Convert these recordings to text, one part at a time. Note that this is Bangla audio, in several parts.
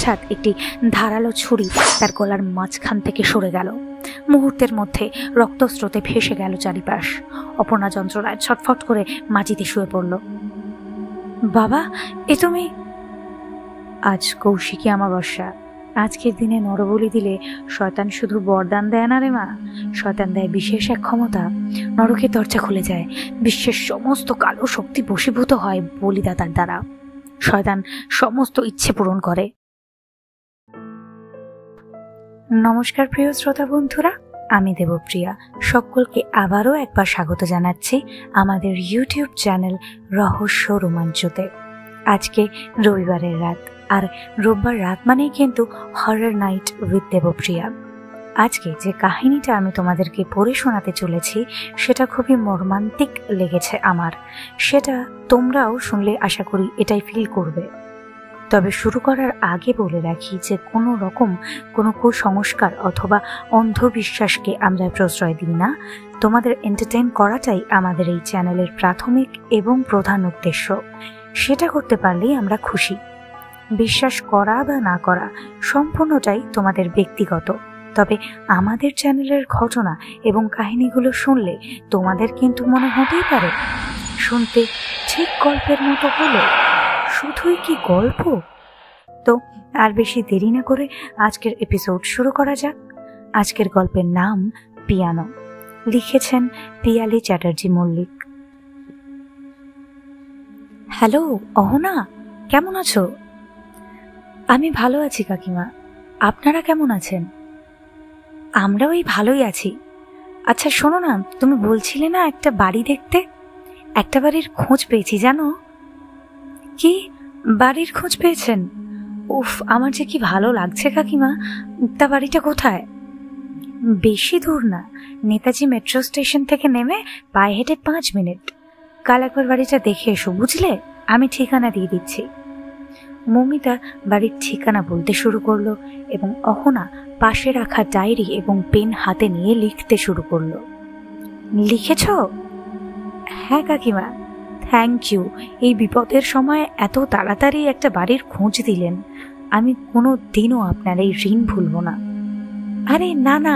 হঠাৎ একটি ধারালো ছুরি তার গলার মাঝখান থেকে সরে গেল। মুহূর্তের মধ্যে রক্তস্রোতে ভেসে গেল চারিপাশ। অপর্ণা যন্ত্রণায় ছটফট করে মাটিতে শুয়ে পড়ল। বাবা, এ তুমি? আজ কৌশিকী অমাবস্যা। আজকের দিনে নরবলি দিলে শয়তান শুধু বরদান দেয় না রে মা, শয়তান দেয় বিশেষ এক ক্ষমতা। নরকের দরজা খুলে যায়, বিশ্বের সমস্ত কালো শক্তি বশীভূত হয় বলিদাতার দ্বারা। শয়তান সমস্ত ইচ্ছে পূরণ করে। নমস্কার প্রিয় শ্রোতা বন্ধুরা, আমি দেবপ্রিয়া। সকলকে আবারও একবার স্বাগত জানাচ্ছি আমাদের ইউটিউব চ্যানেল রহস্য রোমাঞ্চতে। আজকে রবিবারের রাত, আর রোববার রাত মানেই কিন্তু হরর নাইট উইথ দেবপ্রিয়া। আজকে যে কাহিনীটা আমি তোমাদেরকে পড়ে শোনাতে চলেছি সেটা খুবই মর্মান্তিক লেগেছে আমার। সেটা তোমরাও শুনলে আশা করি এটাই ফিল করবে। তবে শুরু করার আগে বলে রাখি যে কোনো রকম কোনো কুসংস্কার অথবা অন্ধবিশ্বাসকে আমরা প্রশ্রয় দিই না। তোমাদের এন্টারটেইন করাটাই আমাদের এই চ্যানেলের প্রাথমিক এবং প্রধান উদ্দেশ্য। সেটা করতে পারলেই আমরা খুশি। বিশ্বাস করা বা না করা সম্পূর্ণটাই তোমাদের ব্যক্তিগত। তবে আমাদের চ্যানেলের ঘটনা এবং কাহিনীগুলো শুনলে তোমাদের কিন্তু মনে হতেই পারে শুনতে ঠিক গল্পের মতো হলো। শুধুই কি গল্প? তো আর বেশি দেরি না করে আজকের এপিসোড শুরু করা যাক। আজকের গল্পের নাম পিয়ানো। লিখেছেন পিয়ালি চ্যাটার্জি মল্লিক। হ্যালো অহনা, কেমন আছো? আমি ভালো আছি কাকিমা, আপনারা কেমন আছেন? আমরাও এই ভালোই আছি। আচ্ছা শোনো না, তুমি বলছিলে না একটা বাড়ি দেখতে? একটা বাড়ির খোঁজ পেয়েছি জানো। কি বাড়ির খোঁজ পেয়েছেন? উফ, আমার যে কি ভালো লাগছে কাকিমা। তা বাড়িটা কোথায়? বেশি দূর না, নেতাজি মেট্রো স্টেশন থেকে নেমে পায়ে হেঁটে 5 মিনিট। কাল একবার বাড়িটা দেখে এসো, বুঝলে? আমি ঠিকানা দিয়ে দিচ্ছি। মৌমিতা বাড়ির ঠিকানা বলতে শুরু করলো এবং অহনা পাশে রাখা ডায়েরি এবং পেন হাতে নিয়ে লিখতে শুরু করলো। লিখেছ? হ্যাঁ কাকিমা, থ্যাংক ইউ। এই বিপদের সময় এত তাড়াতাড়ি একটা বাড়ির খোঁজ দিলেন। আমি কোনো দিনও আপনার এই ঋণ ভুলব না। আরে না না,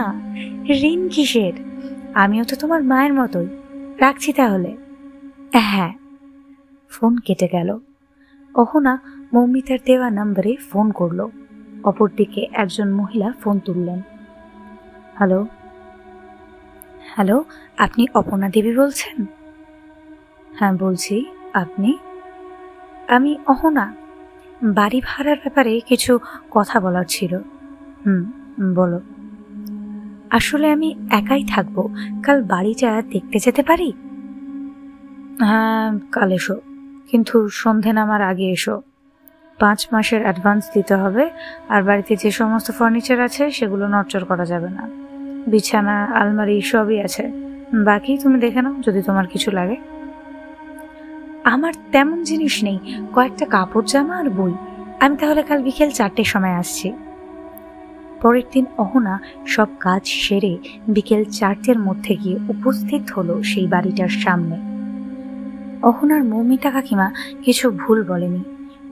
ঋণ কিসের? আমিও তো তোমার মায়ের মতোই। রাখছি তাহলে। হ্যাঁ। ফোন কেটে গেল। অহনা মৌমিতার দেওয়া নম্বরে ফোন করলো। অপরদিকে একজন মহিলা ফোন তুললেন। হ্যালো হ্যালো, আপনি অপর্ণা দেবী বলছেন? হ্যাঁ বলছি, আপনি? আমি অহনা। বাড়ি ভাড়ার ব্যাপারে কিছু কথা বলার ছিল। বলো। আসলে আমি একাই থাকবো, কাল বাড়িটা দেখতে যেতে পারি? হ্যাঁ কাল এসো, কিন্তু সন্ধে নামার আগে এসো। 5 মাসের অ্যাডভান্স দিতে হবে। আর বাড়িতে যে সমস্ত ফার্নিচার আছে সেগুলো নড়চড় করা যাবে না। বিছানা, আলমারি সবই আছে। বাকি তুমি দেখে নাও যদি তোমার কিছু লাগে। আমার তেমন জিনিস নেই, কয়েকটা কাপড় জামা আর বই। আমি তাহলে কাল বিকেল 4টের সময় আসছি। পরের দিন অহনা সব কাজ সেরে বিকেল 4টের মধ্যে গিয়ে উপস্থিত হলো সেই বাড়িটার সামনে। অহনার মৌমিতা কাকিমা কিছু ভুল বলেনি।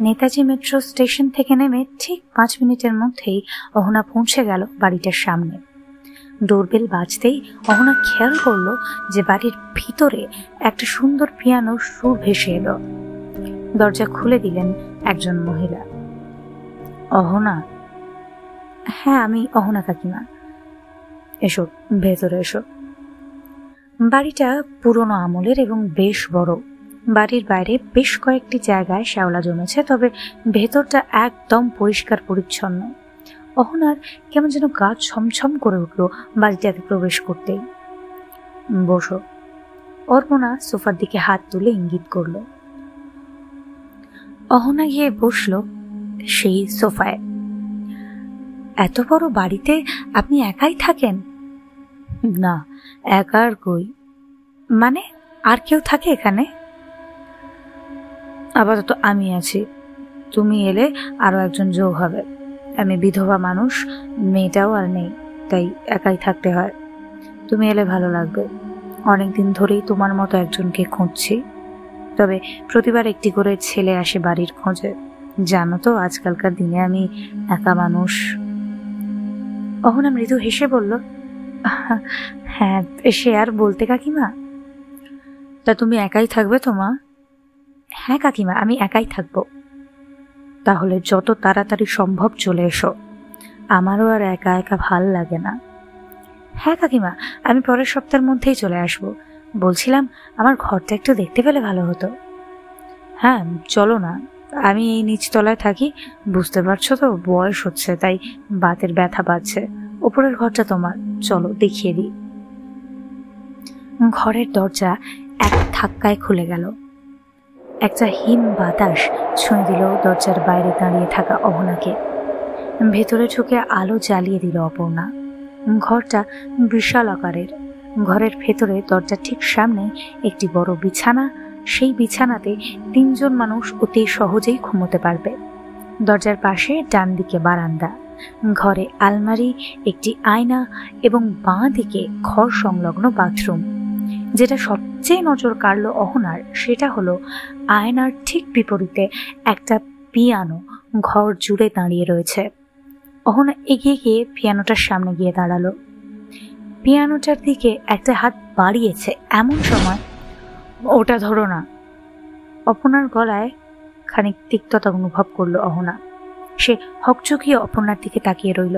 নেতাজি মেট্রো স্টেশন থেকে নেমে ঠিক 5 মিনিটের মধ্যেই অহনা পৌঁছে গেল বাড়িটার সামনে। ডোরবেল বাজতেই অহনা খেয়াল করলো যে বাড়ির ভিতরে একটা সুন্দর পিয়ানোর সুর ভেসে এলো। দরজা খুলে দিলেন একজন মহিলা। অহনা? হ্যাঁ আমি অহনা কাকিমা। এসো, ভেতরে এসো। বাড়িটা পুরনো আমলের এবং বেশ বড়। বাড়ির বাইরে বেশ কয়েকটি জায়গায় শ্যাওলা জমেছে, তবে ভেতরটা একদম পরিষ্কার পরিচ্ছন্ন। অহনার কেমন যেন গা ছমছম করে উঠল বাড়িটাতে প্রবেশ করতেই। বসো। অর্পণা সোফার দিকে হাত তুলে ইঙ্গিত করল। অহনা গিয়ে বসল সেই সোফায়। এত বড় বাড়িতে আপনি একাই থাকেন? না, একা আর কই। মানে আর কেউ থাকে এখানে? আপাতত আমি আছি, তুমি এলে আরো একজন যোগ হবে। আমি বিধবা মানুষ, মেয়েটাও আর নেই, তাই একাই থাকতে হয়। তুমি এলে ভালো লাগবে। অনেকদিন ধরেই তোমার মতো একজনকে খুঁজছি। তবে প্রতিবার একটি করে ছেলে আসে বাড়ির খোঁজে, জানো তো আজকালকার দিনে আমি একা মানুষ। অহনা মৃদু হেসে বলল, হ্যাঁ সে আর বলতে কাকিমা। তা তুমি একাই থাকবে তো মা? হ্যাঁ কাকিমা, আমি একাই থাকবো। তাহলে যত তাড়াতাড়ি সম্ভব চলে এসো, আমারও আর একা একা ভাল লাগে না। হ্যাঁ কাকিমা, আমি পরের সপ্তাহের মধ্যেই চলে আসবো। বলছিলাম আমার ঘরটা একটু দেখতে পেলে ভালো হতো। হ্যাঁ চলো না, আমি এই নিচতলায় থাকি, বুঝতে পারছো তো বয়স হচ্ছে, তাই বাতের ব্যথা পাচ্ছে। উপরের ঘরটা তোমার, চলো দেখিয়ে দিই। ঘরের দরজা এক ধাক্কায় খুলে গেল। একটা হিম বাতাস ছুঁয়ে দিল দরজার বাইরে দাঁড়িয়ে থাকা অহনাকে। ভেতরে ঢুকে আলো জ্বালিয়ে দিল অপর্ণা। ঘরটা বিশাল আকারের। ঘরের ভেতরে দরজার ঠিক সামনে একটি বড় বিছানা, সেই বিছানাতে 3 জন মানুষ অতি সহজেই ঘুমোতে পারবে। দরজার পাশে ডান দিকে বারান্দা, ঘরে আলমারি, একটি আয়না এবং বাঁ দিকে ঘর সংলগ্ন বাথরুম। যেটা সবচেয়ে নজর কাড়ল অহনার সেটা হলো আয়নার ঠিক বিপরীতে একটা পিয়ানো ঘর জুড়ে দাঁড়িয়ে রয়েছে। অহনা এগিয়ে গিয়ে পিয়ানোটার সামনে গিয়ে দাঁড়ালো। পিয়ানোটার দিকে একটা হাত বাড়িয়েছে, এমন সময়, ওটা ধরো না। অপর্ণার গলায় খানিক তিক্ততা অনুভব করলো অহনা। সে হকচকিয়ে অপর্ণার দিকে তাকিয়ে রইল।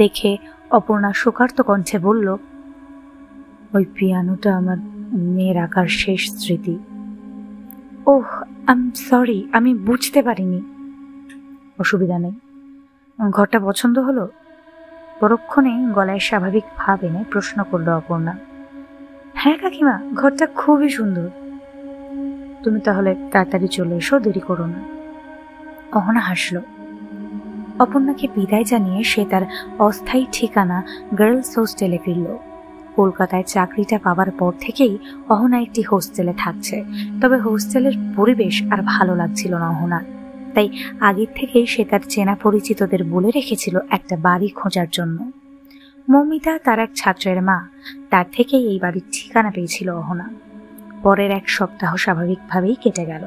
দেখে অপর্ণা শোকার্ত কণ্ঠে বলল, ওই পিয়ানোটা আমার মেয়ের আঁকার শেষ স্মৃতি। ওহ আই এম সরি, আমি বুঝতে পারিনি। অসুবিধা নেই। ঘরটা পছন্দ হলো? পরক্ষণে গলায় স্বাভাবিক ভাব এনে প্রশ্ন করলো অপর্ণা। হ্যাঁ কাকিমা, ঘরটা খুবই সুন্দর। তুমি তাহলে তাড়াতাড়ি চলে এসো, দেরি করো না। অহনা হাসল। অপর্ণাকে বিদায় জানিয়ে সে তার অস্থায়ী ঠিকানা গার্লস হোস্টেলে ফিরল। কলকাতায় চাকরিটা পাওয়ার পর থেকেই অহনা একটি হোস্টেলে থাকছে, তবে হোস্টেলের পরিবেশ আর ভালো লাগছিল না অহনার। তাই আগের থেকেই সে তার চেনা পরিচিতদের বলে রেখেছিল একটা বাড়ি খোঁজার জন্য। মৌমিতা তার এক ছাত্রের মা, তার থেকেই এই বাড়ির ঠিকানা পেয়েছিল অহনা। পরের 1 সপ্তাহ স্বাভাবিকভাবেই কেটে গেল।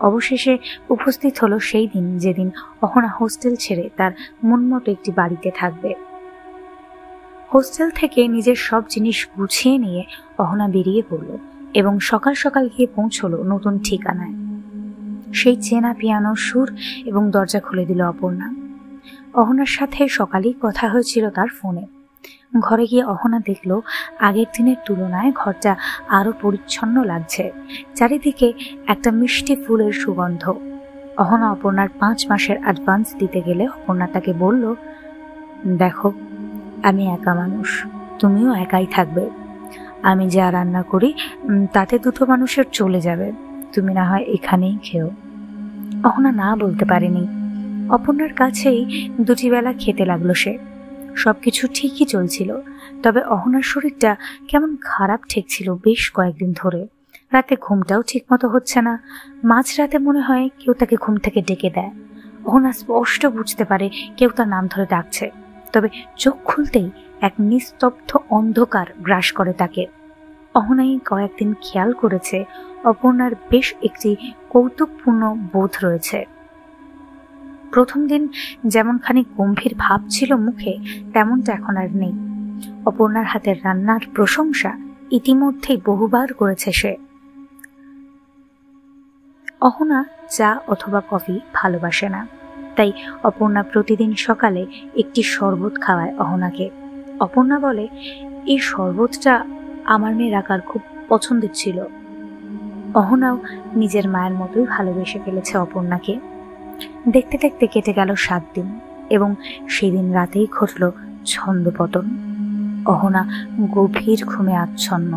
অবশেষে উপস্থিত হলো সেই দিন যেদিন অহনা হোস্টেল ছেড়ে তার মনমতো একটি বাড়িতে থাকবে। হোস্টেল থেকে নিজের সব জিনিস গুছিয়ে নিয়ে অহনা বেরিয়ে পড়ল এবং সকাল সকাল গিয়ে পৌঁছলো নতুন ঠিকানায়। সেই চেনা পিয়ানোর সুর এবং দরজা খুলে দিল অপর্ণা। অহনার সাথে সকালেই কথা হয়েছিল তার ফোনে। ঘরে গিয়ে অহনা দেখল আগের দিনের তুলনায় ঘরটা আরো পরিচ্ছন্ন লাগছে। চারিদিকে একটা মিষ্টি ফুলের সুগন্ধ। অহনা অপর্ণার 5 মাসের অ্যাডভান্স দিতে গেলে অপর্ণা তাকে বলল, দেখো আমি একা মানুষ, তুমিও একাই থাকবে। আমি যা রান্না করি তাতে 2টো মানুষের চলে যাবে, তুমি না হয় এখানেই খেও। অহনা না বলতে পারেনি। অপর্ণার কাছেই 2টি বেলা খেতে লাগলো সে। সবকিছু ঠিকই চলছিল, তবে অহনার শরীরটা কেমন খারাপ ঠেকছিল বেশ কয়েকদিন ধরে। রাতে ঘুমটাও ঠিক মতো হচ্ছে না। মাঝরাতে মনে হয় কেউ তাকে ঘুম থেকে ডেকে দেয়। অহনা স্পষ্ট বুঝতে পারে কেউ তার নাম ধরে ডাকছে, তবে চোখ খুলতেই এক নিস্তব্ধ অন্ধকার গ্রাস করে তাকে। অহনাই কয়েকদিন খেয়াল করেছে অপর্ণার বেশ একটি কৌতুকপূর্ণ বোধ রয়েছে। প্রথম দিন যেমন খানিক গম্ভীর ভাব ছিল মুখে, তেমনটা এখন আর নেই। অপর্ণার হাতের রান্নার প্রশংসা ইতিমধ্যেই বহুবার করেছে সে। অহনা চা অথবা কফি ভালোবাসে না, তাই অপর্ণা প্রতিদিন সকালে একটি শরবত খাওয়ায় অহনাকে। অপর্ণা বলে, এই শরবতটা আমার মেয়ের আকার খুব পছন্দের ছিল। অহনাও নিজের মায়ের মতোই ভালোবেসে ফেলেছে অপর্ণাকে। দেখতে দেখতে কেটে গেল 7 দিন এবং সেদিন রাতেই ঘটল ছন্দপতন। অহনা গভীর ঘুমে আচ্ছন্ন।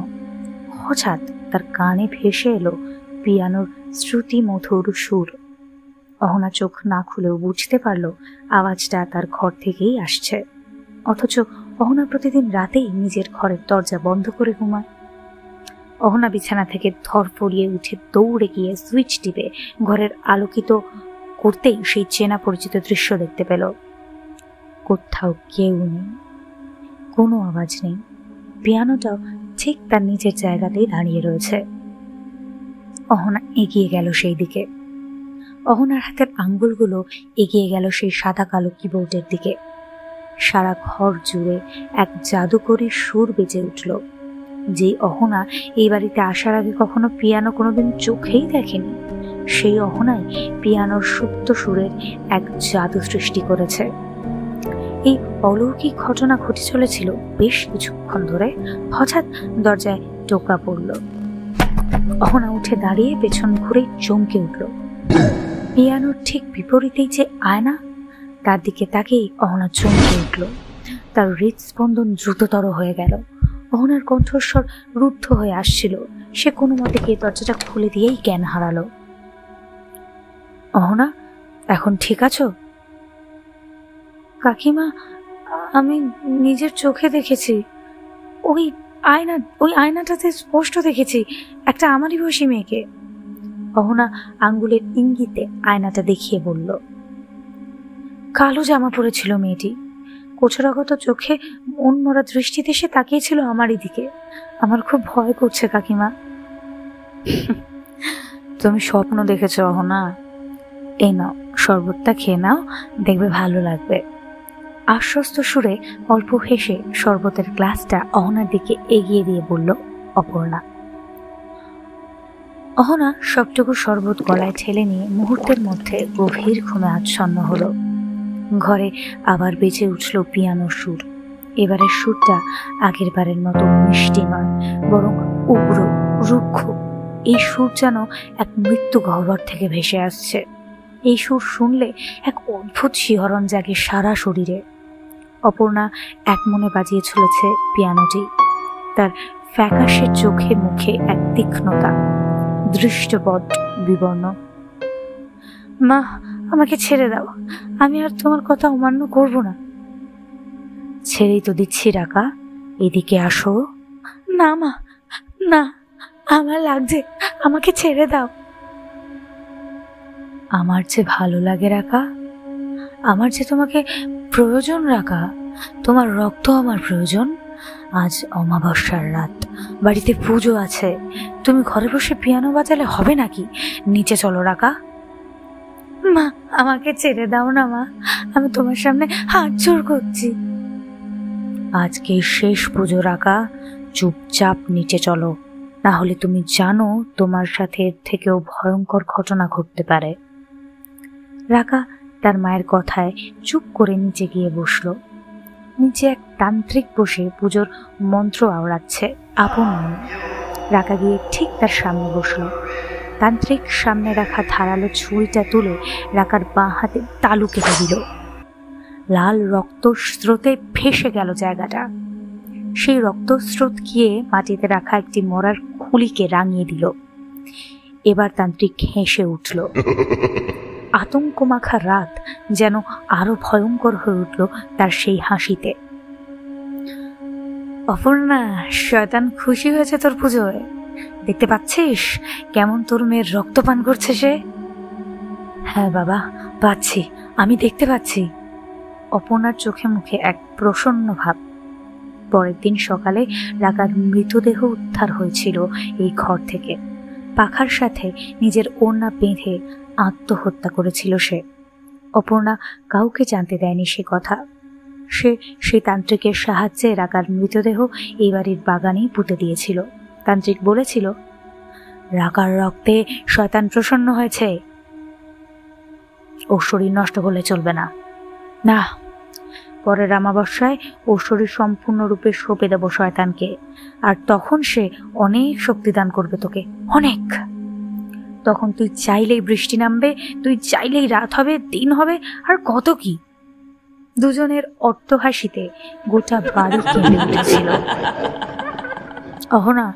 হঠাৎ তার কানে ভেসে এলো পিয়ানোর শ্রুতি মধুর সুর। অহনা চোখ না খুলেও বুঝতে পারল আওয়াজটা তার ঘর থেকেই আসছে। অথচ অহনা প্রতিদিন রাতেই নিজের ঘরের দরজা বন্ধ করে ঘুমায়। অহনা বিছানা থেকে ধরফড়িয়ে উঠে দৌড়ে গিয়ে সুইচ টিপে ঘরের আলোকিত করতেই সেই চেনা পরিচিত দৃশ্য দেখতে পেল। কোথাও কেউ নেই, কোনো আওয়াজ নেই। পিয়ানোটাও ঠিক তার নিজের জায়গাতেই দাঁড়িয়ে রয়েছে। অহনা এগিয়ে গেল সেই দিকে। অহনার হাতের আঙ্গুলগুলো এগিয়ে গেল সেই সাদা কালো কিবোর্ডের দিকে। সারা ঘর জুড়ে এক জাদুকরী সুর বেজে উঠল, যে অহনা এই বাড়িতে আসার আগে কখনো পিয়ানো কোনোদিন চোখেই দেখেনি। সেই অহনাই পিয়ানোর সুপ্ত সুরের এক জাদু সৃষ্টি করেছে। এই অলৌকিক ঘটনা ঘটে চলেছিল বেশ কিছুক্ষণ ধরে। হঠাৎ দরজায় টোকা পড়ল। অহনা উঠে দাঁড়িয়ে পেছন ঘুরে চমকে উঠল। পিয়ানোর ঠিক বিপরীতেই যে আয়না, তার দিকে তাকেই অহনা চমকে উঠল। তার হৃদস্পন্দন দ্রুততর হয়ে গেল। অহনার কণ্ঠস্বর রুদ্ধ হয়ে আসছিল। সে কোনো মতে গিয়ে দরজাটা খুলে দিয়েই জ্ঞান হারালো। অহনা, এখন ঠিক আছো? কাকিমা, আমি নিজের চোখে দেখেছি। ওই আয়নাটাতে স্পষ্ট দেখেছি একটা আমারই বয়সী মেয়েকে। অহনা আঙ্গুলের ইঙ্গিতে আয়নাটা দেখিয়ে বলল। কালো জামা পরেছিল মেয়েটি। কোচরাগত চোখে মনমরা দৃষ্টিতে সে তাকিয়েছিল আমারই দিকে। আমার খুব ভয় করছে কাকিমা। তুমি স্বপ্ন দেখেছো অহনা? এই নাও, শরবতটা খেয়ে নাও, দেখবে ভালো লাগবে। আশ্বস্ত সুরে অল্প হেসে শরবতের গ্লাসটা অহনার দিকে এগিয়ে দিয়ে বলল অপর্ণা। অহনা সবটুকু শরবত গলায় ঠেলে নিয়ে মুহূর্তের মধ্যে গভীর ঘুমে আচ্ছন্ন হলো। ঘরে আবার বেজে উঠল পিয়ানোর সুর। এবারের সুরটা আগের বারের মতো মিষ্টি নয়, বরং উগ্র, রুক্ষ। এই সুর যেন এক মৃত্যু গহ্বর থেকে ভেসে আসছে। এই সুর শুনলে এক অদ্ভুত শিহরণ জাগে সারা শরীরে। অপর্ণা এক মনে বাজিয়ে চলেছে পিয়ানোটি। তার ফ্যাকাশে চোখে মুখে এক তীক্ষ্ণতা, দৃষ্টপট বিবর্ণ। মা, আমাকে ছেড়ে দাও, আমি আর তোমার কথা অমান্য করব না। ছেড়েই তো দিচ্ছি রাকা, এদিকে আসো। না মা, না, আমার লাগছে, আমাকে ছেড়ে দাও। আমার যে ভালো লাগে রাকা, আমার যে তোমাকে প্রয়োজন রাকা, তোমার রক্ত আমার প্রয়োজন। আজ অমাবস্যার রাত, বাড়িতে পুজো আছে, তুমি ঘরে বসে পিয়ানো বাজালে হবে নাকি? নিচে চলো রাকা। মা, আমাকে ছেড়ে দাও না মা, আমি তোমার সামনে হাত জোড় করছি। আজকে শেষ পুজো রাকা, চুপচাপ নিচে চলো, না হলে তুমি জানো তোমার সাথে এর থেকেও ভয়ঙ্কর ঘটনা ঘটতে পারে। রাকা তার মায়ের কথায় চুপ করে নিচে গিয়ে বসলো। নিচে এক তান্ত্রিক বসে পুজোর মন্ত্র আওড়াচ্ছে আপন মনে। রাকা গিয়ে ঠিক তার সামনে বসলো। তান্ত্রিক সামনে রাখা ধারালো ছুরিটা তুলে রাকার বাঁ হাতে তালু কেটে দিল। লাল রক্ত স্রোতে ভেসে গেল জায়গাটা। সেই রক্তস্রোত গিয়ে মাটিতে রাখা একটি মরার খুলিকে রাঙিয়ে দিল। এবার তান্ত্রিক হেসে উঠল। আতঙ্ক মাখা রাত যেন আরো ভয়ঙ্কর হয়ে উঠল তার সেই হাসিতে। অপর্ণা, শয়তান খুশি হয়েছে তোর পুজোয়। দেখতে পাচ্ছিস কেমন তোর মেয়ের রক্তপান করছে সে? হ্যাঁ বাবা, পাচ্ছি, আমি দেখতে পাচ্ছি। অপর্ণার চোখে মুখে এক প্রসন্ন ভাব। পরের দিন সকালে রাকার মৃতদেহ উদ্ধার হয়েছিল এই ঘর থেকে। পাখার সাথে নিজের ওড়না বেঁধে আত্মহত্যা করেছিল সে। অপর্ণা কাউকে জানতে দেয়নি সে কথা। সে সেই তান্ত্রিকের সাহায্যে রাকার মৃতদেহ এই বাড়ির বাগানেই পুঁতে দিয়েছিল। তান্ত্রিক বলেছিল, রাকার রক্তে শয়তান প্রসন্ন হয়েছে, ওর শরীর নষ্ট হলে চলবে না। না, পরের অমাবস্যায় ওর শরীর সম্পূর্ণরূপে সঁপে দেব শয়তানকে, আর তখন সে অনেক শক্তি দান করবে তোকে, অনেক। তখন তুই চাইলেই বৃষ্টি নামবে, তুই চাইলেই রাত হবে, দিন হবে, আর কত কি। দুজনের অট্টহাসিতে গোটা বাড়ি কেঁপে উঠেছিল। অহনা,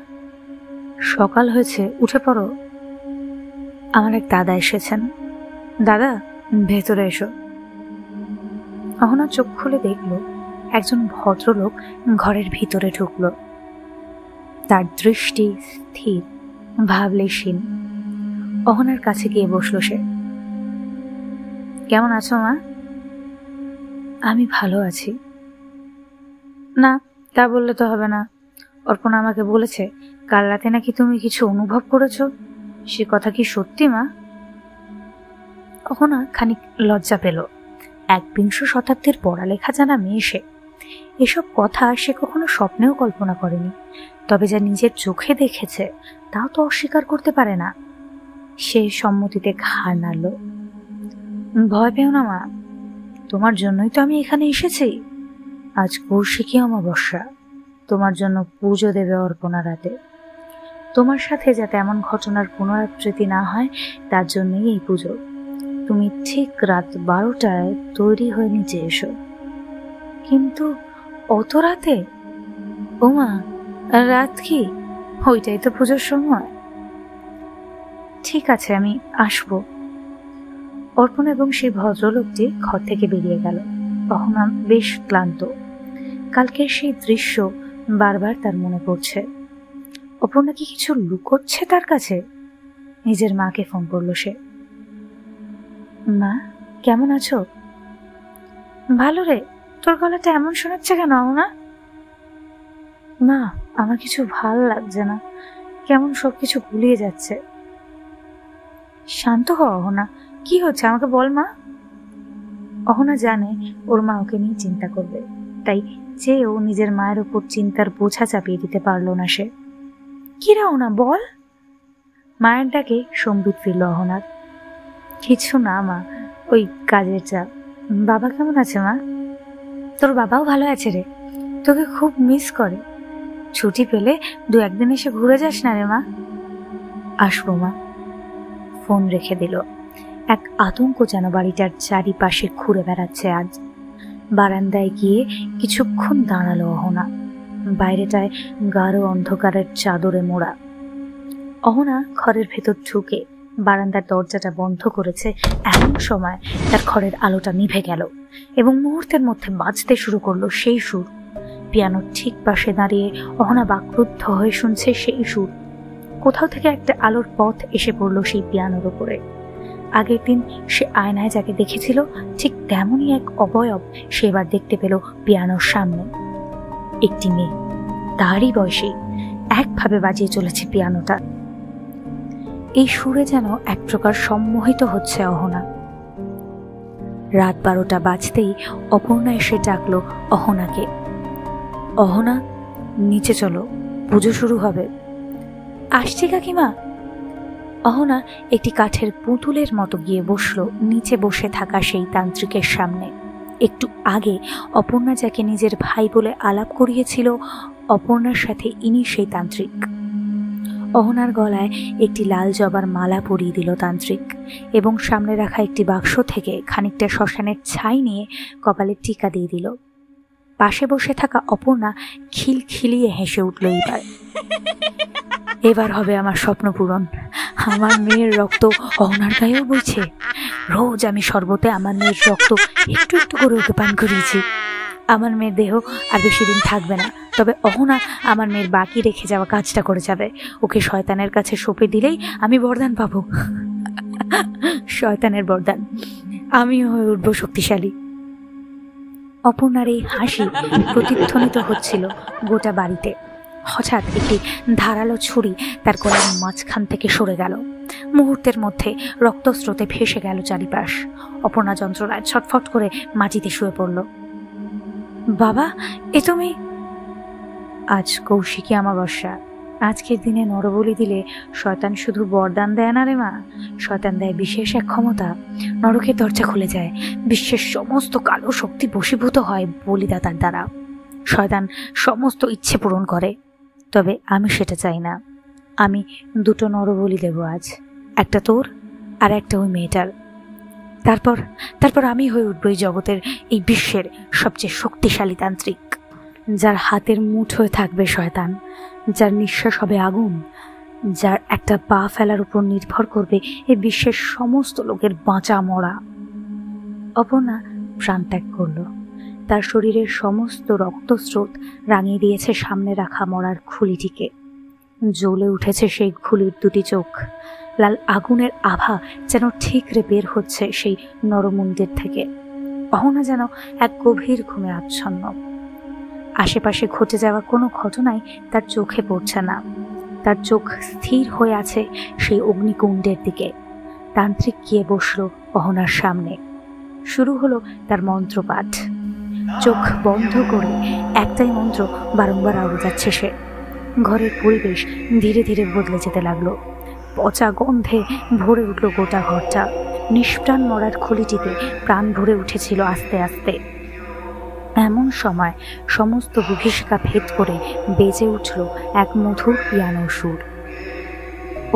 সকাল হয়েছে, উঠে পড়ো। আমার এক দাদা এসেছেন। দাদা, ভেতরে এসো। অহনা চোখ খুলে দেখল একজন ভদ্রলোক ঘরের ভিতরে ঢুকল। তার দৃষ্টি স্থির, ভাবলেশীন। অহনার কাছে গিয়ে বসল সে। কেমন আছো মা? আমি ভালো আছি। না, তা বললে তো হবে না। অর্পণা আমাকে বলেছে কাল রাতে নাকি তুমি কিছু অনুভব করেছো। সে কথা কি সত্যি মা? অহনা খানিক লজ্জা পেল। 21 শতাব্দীর পড়ালেখা জানা মেয়ে সে। এসব কথা সে কখনো স্বপ্নেও কল্পনা করেনি, তবে যা নিজের চোখে দেখেছে তাও তো অস্বীকার করতে পারে না। সে সম্মতিতে ঘাড় নাড়ল। ভয় পেও না মা, তোমার জন্যই তো আমি এখানে এসেছি। আজ কৌশিকী অমাবস্যা, তোমার জন্য পুজো দেবে অর্পণা রাতে। তোমার সাথে যাতে এমন ঘটনার পুনরাবৃত্তি না হয় তার জন্যই এই পুজো। তুমি ঠিক রাত 12টায় তৈরি হয়ে নিচে এসো। কিন্তু অত রাতে? ওমা, রাত কি? ওইটাই তো পুজোর সময়। ঠিক আছে, আমি আসবো। অর্পণ এবং সেই ভদ্রলোকটি ঘর থেকে বেরিয়ে গেল। অহনা বেশ ক্লান্ত। কালকের সেই দৃশ্য বারবার তার মনে পড়ছে। অপর্ণা কি কিছু লুকোচ্ছে তার কাছে? নিজের মাকে ফোন করলো সে। মা, কেমন আছো? ভালো রে, তোর গলাটা এমন শোনাচ্ছে কেন অহনা? মা, আমার কিছু ভাল লাগছে না, কেমন সবকিছু গুলিয়ে যাচ্ছে। শান্ত হও অহনা, কি হচ্ছে আমাকে বল মা। অহনা জানে ওর মা ওকে নিয়ে চিন্তা করবে, তাই চেয়েও নিজের মায়ের উপর চিন্তার বোঝা চাপিয়ে দিতে পারলো না সে। কি রে অহনা, বল। মায়ের ডাকে সম্বিত ফিরল অহনার। কিছু না মা, ওই কাজের চাপ। বাবা কেমন আছে মা? তোর বাবাও ভালো আছে রে, তোকে খুব মিস করে। ছুটি পেলে 2-1 দিন এসে ঘুরে যাস না রে মা। আসবো মা। ফোন রেখে দিল। এক আতঙ্ক যেন বাড়িটার চারিপাশে ঘুরে বেড়াচ্ছে আজ। বারান্দায় গিয়ে কিছুক্ষণ দাঁড়ালো অহনা। বাইরেটায় গাঢ় অন্ধকারের চাদরে মোড়া। অহনা ঘরের ভেতর ঢুকে বারান্দার দরজাটা বন্ধ করেছে এমন সময় তার ঘরের আলোটা নিভে গেল এবং মুহূর্তের মধ্যে বাজতে শুরু করলো সেই সুর। পিয়ানোর ঠিক পাশে দাঁড়িয়ে অহনা বাকরুদ্ধ হয়ে শুনছে সেই সুর। কোথাও থেকে একটা আলোর পথ এসে পড়ল সেই পিয়ানোর উপরে। আগের দিন সে আয়নায় যাকে দেখেছিল ঠিক তেমনই এক অবয়ব সে এবার দেখতে পেল পিয়ানোর সামনে। একটি মেয়ে, তারই বয়সী, একভাবে বাজিয়ে চলেছে পিয়ানোটা। এই সুরে যেন এক প্রকার সম্মোহিত হচ্ছে অহনা। রাত 12টা বাজতেই অপর্ণা এসে ডাকলো অহনাকে। অহনা, নিচে চলো, পুজো শুরু হবে। আসছি কাকিমা। অহনা একটি কাঠের পুতুলের মতো গিয়ে বসলো নিচে বসে থাকা সেই তান্ত্রিকের সামনে। একটু আগে অপর্ণা যাকে নিজের ভাই বলে আলাপ করিয়েছিল, অপর্ণার সাথে ইনি সেই তান্ত্রিক। অহনার গলায় একটি লাল জবার মালা পরিয়ে দিল তান্ত্রিক এবং সামনে রাখা একটি বাক্স থেকে খানিকটা শ্মশানের ছাই নিয়ে কপালে টিকা দিয়ে দিল। পাশে বসে থাকা অপর্ণা খিলখিলিয়ে হেসে উঠল। এবার হবে আমার স্বপ্ন পূরণ। আমার মেয়ের রক্ত অহনার গায়েও বইছে। রোজ আমি শরবতে আমার মেয়ের রক্ত একটু একটু করে ওকে পান করিয়েছি। আমার মেয়ের দেহ আর বেশি দিন থাকবে না, তবে অহনা আমার মেয়ের বাকি রেখে যাওয়া কাজটা করে যাবে। ওকে শয়তানের কাছে সঁপে দিলেই আমি বরদান পাবো। শয়তানের বরদান, আমি হয়ে উঠবো শক্তিশালী। অপর্ণার এই হাসি প্রতিধ্বনিত হচ্ছিল গোটা বাড়িতে। হঠাৎ একটি ধারালো ছুরি তার গলার মাঝখান থেকে সরে গেল। মুহূর্তের মধ্যে রক্তস্রোতে ভেসে গেল চারিপাশ। অপর্ণা যন্ত্রণায় ছটফট করে মাটিতে শুয়ে পড়ল। বাবা, এ তুমি? আজ কৌশিকী অমাবস্যা। আজকের দিনে নরবলি দিলে শয়তান শুধু বরদান দেয় না রে মা, শয়তান দেয় বিশেষ এক ক্ষমতা। নরকের দরজা খুলে যায়, বিশ্বের সমস্ত কালো শক্তি বশীভূত হয় বলিদাতার দ্বারা। শয়তান সমস্ত ইচ্ছে পূরণ করে, তবে আমি সেটা চাই না। আমি 2টো নরবলি দেব আজ, একটা তোর আর একটা ওই মেয়েটার। তারপর আমি হয়ে উঠব এই জগতের, এই বিশ্বের সবচেয়ে শক্তিশালী তান্ত্রিক, যার হাতের মুঠোয় থাকবে শয়তান, যার নিঃশ্বাস হবে আগুন, যার একটা পা ফেলার উপর নির্ভর করবে এই বিশ্বের সমস্ত লোকের বাঁচা মরা। অপর্ণা প্রাণত্যাগ করল। তার শরীরের সমস্ত রক্তস্রোত রাঙিয়ে দিয়েছে সামনে রাখা মরার খুলিটিকে। জ্বলে উঠেছে সেই খুলির 2টি চোখ। লাল আগুনের আভা যেন ঠিকরে বের হচ্ছে সেই নরমন্দির থেকে। অহনা যেন এক গভীর ঘুমে আচ্ছন্ন। আশেপাশে ঘটে যাওয়া কোনো ঘটনাই তার চোখে পড়ছে না। তার চোখ স্থির হয়ে আছে সেই অগ্নিকুণ্ডের দিকে। তান্ত্রিক গিয়ে বসলো অহনার সামনে। শুরু হলো তার মন্ত্রপাঠ। চোখ বন্ধ করে একটাই মন্ত্র বারংবার আওড়াচ্ছে সে। ঘরের পরিবেশ ধীরে ধীরে বদলে যেতে লাগলো। পচা গন্ধে ভরে উঠল গোটা ঘরটা। নিষ্প্রাণ মরার খুলিটিতে প্রাণ ভরে উঠেছিল আস্তে আস্তে। এমন সময় সমস্ত বিভীষিকা ভেদ করে বেজে উঠল এক মধুর পিয়ানোর সুর।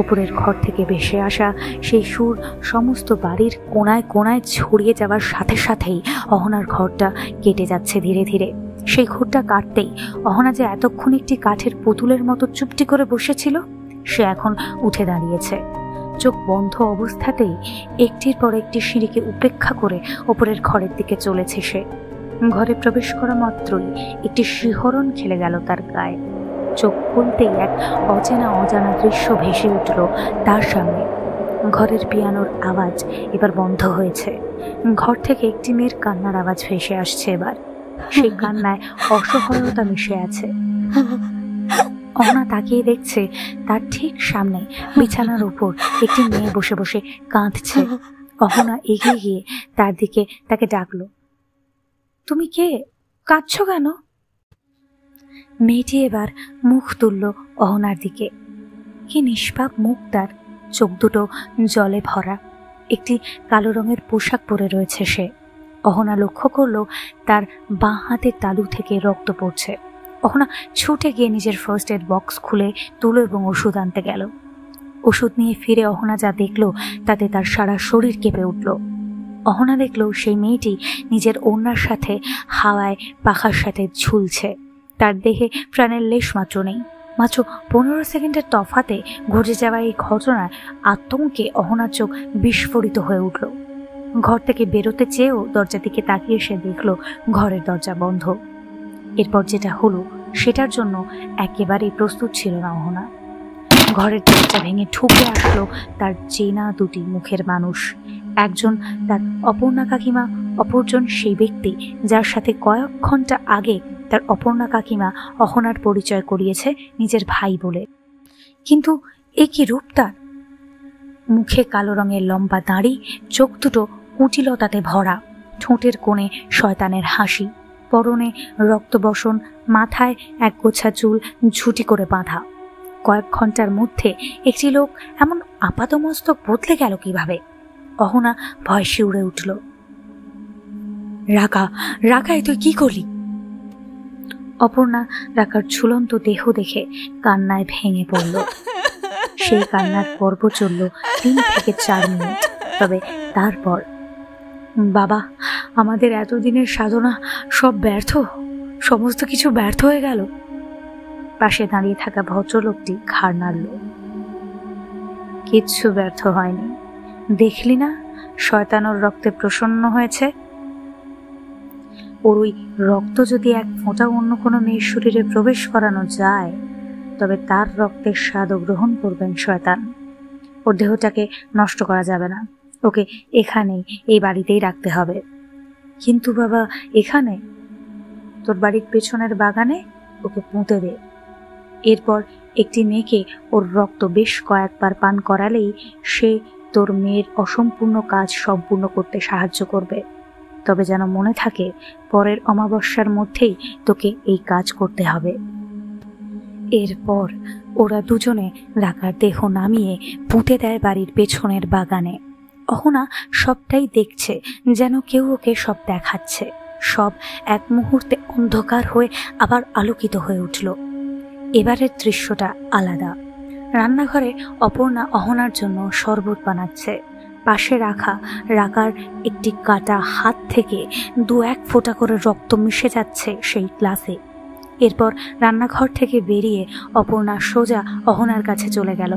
উপরের ঘর থেকে ভেসে আসা সেই সুর সমস্ত বাড়ির কোনায় কোনায় ছড়িয়ে যাওয়ার সাথে সাথেই অহনার ঘরটা কেটে যাচ্ছে ধীরে ধীরে। সেই ঘরটা কাটতেই অহনা যে এতক্ষণ একটি কাঠের পুতুলের মতো চুপটি করে বসেছিল, সে এখন উঠে দাঁড়িয়েছে। চোখ বন্ধ অবস্থাতেই একটির পর একটি সিঁড়িকে উপেক্ষা করে ওপরের ঘরের দিকে চলেছে সে। ঘরে প্রবেশ করা মাত্রই একটি শিহরণ খেলে গেল তার গায়ে। চোখ খুলতেই এক অজানা দৃশ্য ভেসে উঠল তার সামনে। ঘরের পিয়ানোর আওয়াজ এবার বন্ধ হয়েছে। ঘর থেকে একটি মেয়ের কান্নার আওয়াজ ভেসে আসছে এবার। সেই কান্নায় অসহায়তা মিশে আছে। অহনা তাকিয়ে দেখছে তার ঠিক সামনে বিছানার উপর একটি মেয়ে বসে বসে কাঁদছে। অহনা এগিয়ে গিয়ে তার দিকে তাকে ডাকলো, তুমি কে? কাঁদছো কেন? মেয়েটি এবার মুখ তুলল অহনার দিকে। কি নিষ্পাপ মুখ তার, চোখ দুটো জলে ভরা। একটি কালো রঙের পোশাক পরে রয়েছে সে। অহনা লক্ষ্য করলো তার বাঁ হাতের তালু থেকে রক্ত পড়ছে। অহনা ছুটে গিয়ে নিজের ফার্স্ট এড বক্স খুলে তুলো এবং ওষুধ আনতে গেল। ওষুধ নিয়ে ফিরে অহনা যা দেখলো তাতে তার সারা শরীর কেঁপে উঠল। অহনা দেখল সেই মেয়েটি নিজের ওড়নার সাথে হাওয়ায় পাখার সাথে ঝুলছে। তার দেহে প্রাণের লেশ মাত্র নেই। মাত্র 15 সেকেন্ডের তফাতে ঘটে যাওয়া এই ঘটনায় আতঙ্কে অহনার চোখ বিস্ফোরিত হয়ে উঠল। ঘর থেকে বেরোতে চেয়েও দরজার দিকে তাকিয়ে সে দেখল ঘরের দরজা বন্ধ। এরপর যেটা হলো সেটার জন্য একেবারেই প্রস্তুত ছিল না অহনা। ঘরের দরজা ভেঙে ঢুকে আসলো তার চেনা দুটি মুখের মানুষ। একজন তার অপর্ণা কাকিমা, অপরজন সেই ব্যক্তি যার সাথে কয়েক ঘন্টা আগে তার অপর্ণা কাকিমা অহনার পরিচয় করিয়েছে নিজের ভাই বলে। কিন্তু এ কি রূপ তার! মুখে কালো রঙের লম্বা দাড়ি, চোখ দুটো কুটিলতাতে ভরা, ঠোঁটের কোণে শয়তানের হাসি, পরনে রক্তবসন, মাথায় এক গোছা চুল ঝুটি করে বাঁধা। কয়েক ঘন্টার মধ্যে একটি লোক এমন আপাতমস্তক বদলে গেল কিভাবে? অহনা ভয় শিউরে উঠল। রাকা, রাকাই তুই কি করলি? অপর্ণা রাকার ঝুলন্ত দেহ দেখে কান্নায় ভেঙে পড়ল। সেই কান্নার পর্ব চলল 3 থেকে 4 মিনিট। তবে তারপর, বাবা, আমাদের এতদিনের সাধনা সব ব্যর্থ, সমস্ত কিছু ব্যর্থ হয়ে গেল। পাশে দাঁড়িয়ে থাকা ভদ্রলোকটি ঘাড় নাড়ল। কিচ্ছু ব্যর্থ হয়নি, দেখলি না শয়তানোর রক্তে প্রসন্ন হয়েছে। ওর ওই রক্ত যদি এক ফোঁটা অন্য কোনো মেয়ের শরীরে প্রবেশ করানো যায়, তবে তার রক্তের স্বাদও গ্রহণ করবেন শয়তান। ওর দেহটাকে নষ্ট করা যাবে না, ওকে এখানেই, এই বাড়িতেই রাখতে হবে। কিন্তু বাবা, এখানে? তোর বাড়ির পেছনের বাগানে ওকে পুঁতে দে। এরপর একটি মেয়েকে ওর রক্ত বেশ কয়েকবার পান করালেই সে তোর মেয়ের অসম্পূর্ণ কাজ সম্পূর্ণ করতে সাহায্য করবে। তবে যেন মনে থাকে, পরের অমাবস্যার মধ্যেই তোকে এই কাজ করতে হবে। এরপর ওরা দুজনে রাকার দেহ নামিয়ে পুঁতে দেয় বাড়ির পেছনের বাগানে। অহনা সবটাই দেখছে, যেন কেউ ওকে সব দেখাচ্ছে। সব এক মুহূর্তে অন্ধকার হয়ে আবার আলোকিত হয়ে উঠল। এবারের দৃশ্যটা আলাদা। রান্নাঘরে অপর্ণা অহনার জন্য শরবত বানাচ্ছে। পাশে রাখা রাকার একটি কাটা হাত থেকে 2-1 ফোঁটা করে রক্ত মিশে যাচ্ছে সেই গ্লাসে। এরপর রান্নাঘর থেকে বেরিয়ে অপর্ণা সোজা অহনার কাছে চলে গেল।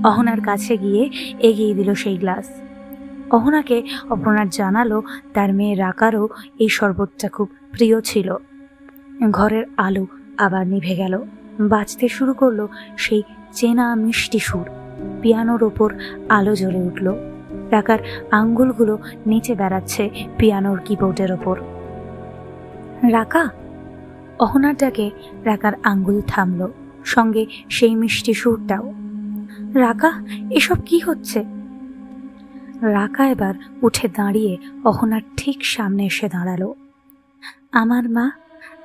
অহনার কাছে গিয়ে এগিয়ে দিল সেই গ্লাস। অহনাকে অপর্ণা জানালো তার মেয়ে রাকারও এই শরবতটা খুব প্রিয় ছিল। ঘরের আলো আবার নিভে গেল। বাজতে শুরু করলো সেই চেনা মিষ্টি সুর। পিয়ানোর ওপর আলো জ্বলে উঠল। রাকার আঙ্গুলগুলো নিচে বেড়াচ্ছে পিয়ানোর কিবোর্ডের ওপর। রাকা! অহনার ডাকে রাকার আঙ্গুল থামল, সঙ্গে সেই মিষ্টি সুরটাও। রাকা, এসব কি হচ্ছে? রাকা এবার উঠে দাঁড়িয়ে অহনার ঠিক সামনে এসে দাঁড়ালো। আমার মা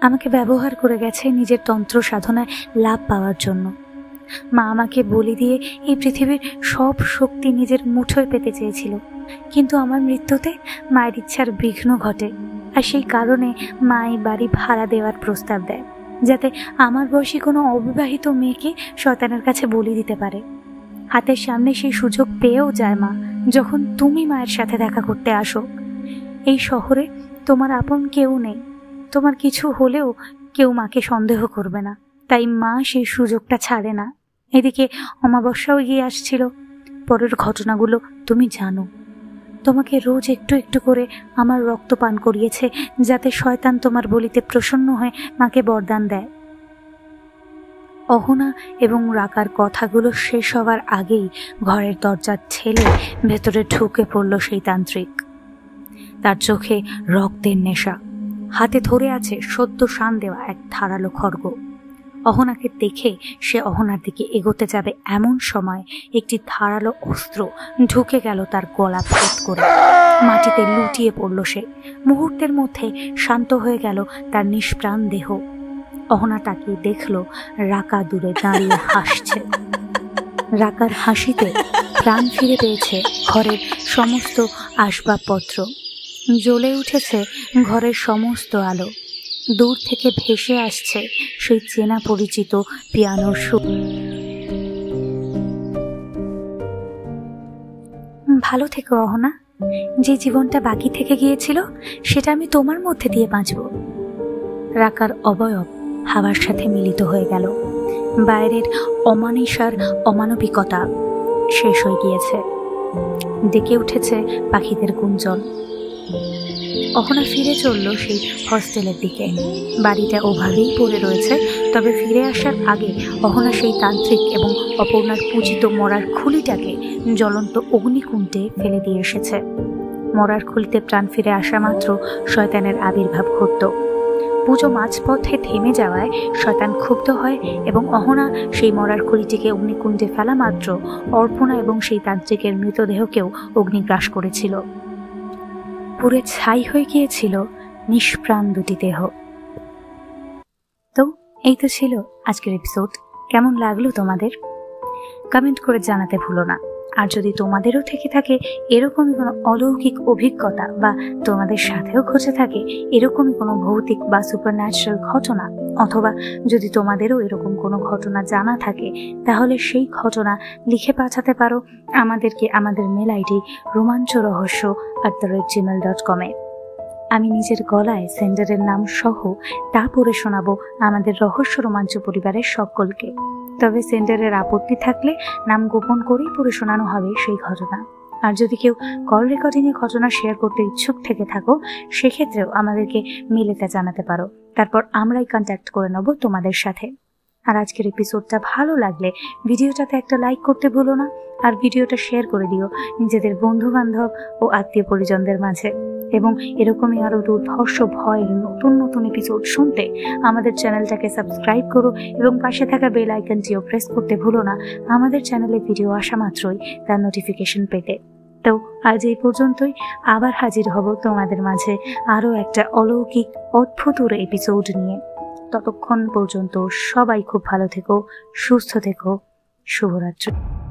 আমাকে ব্যবহার করে গেছে নিজের তন্ত্র সাধনায় লাভ পাওয়ার জন্য। মা আমাকে বলি দিয়ে এই পৃথিবীর সব শক্তি নিজের মুঠোয় পেতে চেয়েছিল, কিন্তু আমার মৃত্যুতে মায়ের ইচ্ছার বিঘ্ন ঘটে, আর সেই কারণে মা এই বাড়ি ভাড়া দেওয়ার প্রস্তাব দেয়, যাতে আমার বয়সী কোনো অবিবাহিত মেয়েকে শয়তানের কাছে বলি দিতে পারে। হাতের সামনে সেই সুযোগ পেয়েও যায় মা, যখন তুমি মায়ের সাথে দেখা করতে আসো। এই শহরে তোমার আপন কেউ নেই, তোমার কিছু হলেও কেউ মাকে সন্দেহ করবে না, তাই মা সেই সুযোগটা ছাড়ে না। এদিকে অমাবস্যাও গিয়ে আসছিল। পরের ঘটনাগুলো তুমি জানো। তোমাকে রোজ একটু একটু করে আমার রক্ত পান করিয়েছে, যাতে শয়তান তোমার বলিতে প্রসন্ন হয়ে মাকে বরদান দেয়। অহনা এবং রাকার কথাগুলো শেষ হওয়ার আগেই ঘরের দরজা ঠেলে ভেতরে ঢুকে পড়ল সেই তান্ত্রিক। তার চোখে রক্তের নেশা, হাতে ধরে আছে সদ্য শান দেওয়া এক ধারালো খড়গ। অহনাকে দেখে সে অহনার দিকে এগোতে যাবে, এমন সময় একটি ধারালো অস্ত্র ঢুকে গেল তার গলা ভেদ করে। মাটিতে লুটিয়ে পড়ল সে। মুহূর্তের মধ্যে শান্ত হয়ে গেল তার নিষ্প্রাণ দেহ। অহনা তাকিয়ে দেখল রাকা দূরে দাঁড়িয়ে হাসছে। রাকার হাসিতে প্রাণ ফিরে পেয়েছে ঘরের সমস্ত আসবাবপত্র। জ্বলে উঠেছে ঘরের সমস্ত আলো। দূর থেকে ভেসে আসছে সেই চেনা পরিচিত পিয়ানোর সুর। ভালো থেকো অহনা, যে জীবনটা বাকি থেকে গিয়েছিল সেটা আমি তোমার মধ্যে দিয়ে বাঁচব। রাকার অবয়ব হাওয়ার সাথে মিলিত হয়ে গেল। বাইরের অমানিসার অমানবিকতা শেষ হয়ে গিয়েছে। ডেকে উঠেছে পাখিদের গুঞ্জন। অহনা ফিরে চলল সেই হস্টেলের দিকে। বাড়িটা ওভাবেই পড়ে রয়েছে, তবে ফিরে আসার আগে অহনা সেই তান্ত্রিক এবং অপর্ণার পূজিত মরার খুলিটাকে জ্বলন্ত অগ্নিকুণ্ডে ফেলে দিয়ে এসেছে। মরার খুলিতে প্রাণ ফিরে আসা মাত্র শয়তানের আবির্ভাব ঘটত। পুজো মাঝপথে থেমে যাওয়ায় শয়তান ক্ষুব্ধ হয় এবং অহনা সেই মরার খুলিটিকে অগ্নিকুণ্ডে ফেলা মাত্র অর্পণা এবং সেই তান্ত্রিকের মৃতদেহকেও অগ্নিগ্রাস করেছিল। পুরে ছাই হয়ে গিয়েছিল নিষ্প্রাণ দুটি দেহ। তো এই তো ছিল আজকের এপিসোড। কেমন লাগলো তোমাদের? কমেন্ট করে জানাতে ভুলো না। আর যদি তোমাদেরও থেকে থাকে এরকমই কোনো অলৌকিক অভিজ্ঞতা, বা তোমাদের সাথেও ঘটে থাকে এরকমই কোনো ভৌতিক বা সুপারন্যাচারাল ঘটনা, অথবা যদি তোমাদেরও এরকম কোনো ঘটনা জানা থাকে, তাহলে সেই ঘটনা লিখে পাঠাতে পারো আমাদেরকে আমাদের মেল আইডি romanchorahasyo@gmail.com-এ। আমি নিজের গলায় সেন্ডারের নাম সহ তা পড়ে শোনাবো আমাদের রহস্য রোমাঞ্চ পরিবারের সকলকে। তবে সেন্ডারের আপত্তি থাকলে নাম গোপন করেই পড়ে শোনানো হবে সেই ঘটনা। আর যদি কেউ কল রেকর্ডিংয়ে ঘটনা শেয়ার করতে ইচ্ছুক থেকে থাকো, সেক্ষেত্রেও আমাদেরকে মেলেতে জানাতে পারো। তারপর আমরাই কন্ট্যাক্ট করে নেব তোমাদের সাথে। আর আজকের এপিসোডটা ভালো লাগলে ভিডিওটাতে একটা লাইক করতে ভুলো না, আর ভিডিওটা শেয়ার করে দিও নিজেদের বন্ধু বান্ধব ও আত্মীয় পরিজনদের মাঝে। এবং এরকমই আরো দুর্ধর্ষ ভয়ের নতুন নতুন এপিসোড শুনতে আমাদের চ্যানেলটাকে সাবস্ক্রাইব করো এবং পাশে থাকা বেল আইকনটিও প্রেস করতে ভুলো না আমাদের চ্যানেলে ভিডিও আসা মাত্রই তার নোটিফিকেশন পেতে। তো আজ এই পর্যন্তই, আবার হাজির হব তোমাদের মাঝে আরো একটা অলৌকিক অদ্ভুত এপিসোড নিয়ে। ততক্ষণ পর্যন্ত সবাই খুব ভালো থেকো, সুস্থ থেকো। শুভরাত্রি।